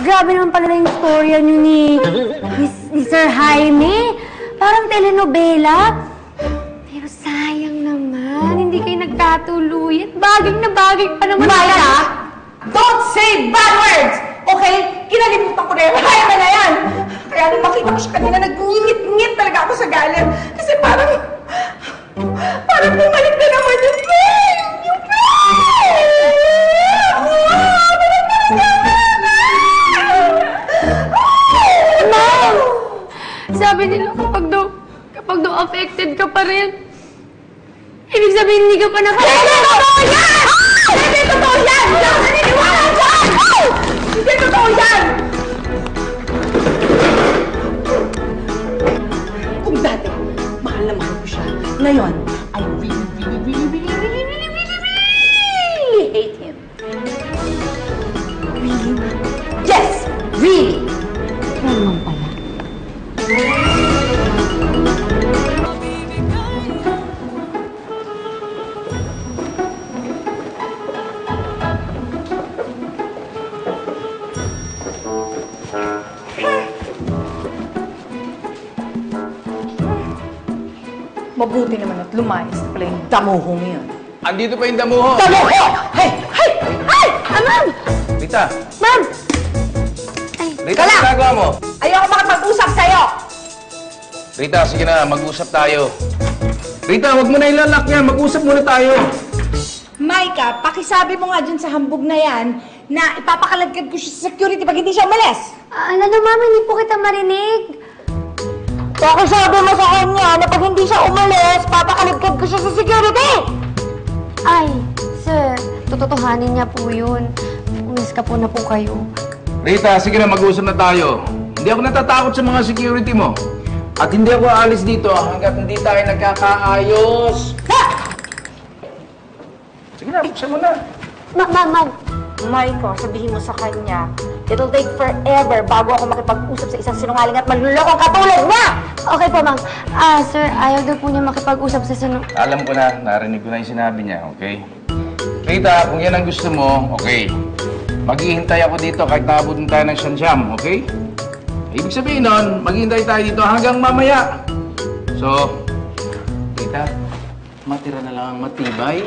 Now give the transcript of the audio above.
Grabe naman pala yung storya niyo ni Sir Jaime. Parang telenovela. Pero sayang naman, hindi kayo nagkatuluyan. Bagay na bagay pa naman. Myla! Don't say bad words! Okay? Kinalimutan ko na yung Jaime na yan! Kaya nung makita ko siya kanina, nag-ngingit-ngit talaga ako sa galit. Kasi parang bumalik na naman yung flame! Yung flame! Ma'am! Sabi nila kapag daw affected ka pa rin, ibig sabihin hindi ka pa nakakita. Hindi totoo yan! Hindi totoo yan! Hindi ako naniniwala dyan! Hindi totoo yan! Kung dati, mahal na mahal ko siya. Ngayon, I really hate him. Really? Yes! Really! Ano naman pala? Mabuti naman at lumayas na pala yung damuhong yun. Andito pa yung damuho. Damuho! Hey! Hey! Hey! Ma'am! Rita! Ma'am! Ay, Rita, Wala! ano ginagawa mo? Ayoko makapag-usap sa'yo! Rita, sige na, mag-usap tayo. Rita, wag mo na ilalak yan. Mag-usap muna tayo. Maika, pakisabi mo nga dyan sa hambog na yan na ipapakaladkad ko siya sa security pag hindi siya umalis. ano ma'am, hindi po kita marinig. Pakisabi mo sa kanya na pag hindi siya umalis, papakaladkad ko siya sa security! Ay, sir, tututuhanin niya po yun. Umalis ka po na po kayo. Rita, sige na, mag-usap na tayo. Hindi ako natatakot sa mga security mo. At hindi ako aalis dito hanggat hindi tayo nagkakaayos. Ha! Sige na, buksan mo na. Ma'am. Maiko, sabihin mo sa kanya, it'll take forever bago ako makipag-usap sa isang sinungaling at manlulokong katulad niya! Okay po, ma'am. Sir, ayaw daw po niya makipag-usap sa Alam ko na, narinig ko na yung sinabi niya, okay? Rita, kung yan ang gusto mo, okay. Maghihintay ako dito kahit naabutin tayo ng siyam, okay? Ibig sabihin nun, maghihintay tayo dito hanggang mamaya. So, Rita, matira na lang ang matibay.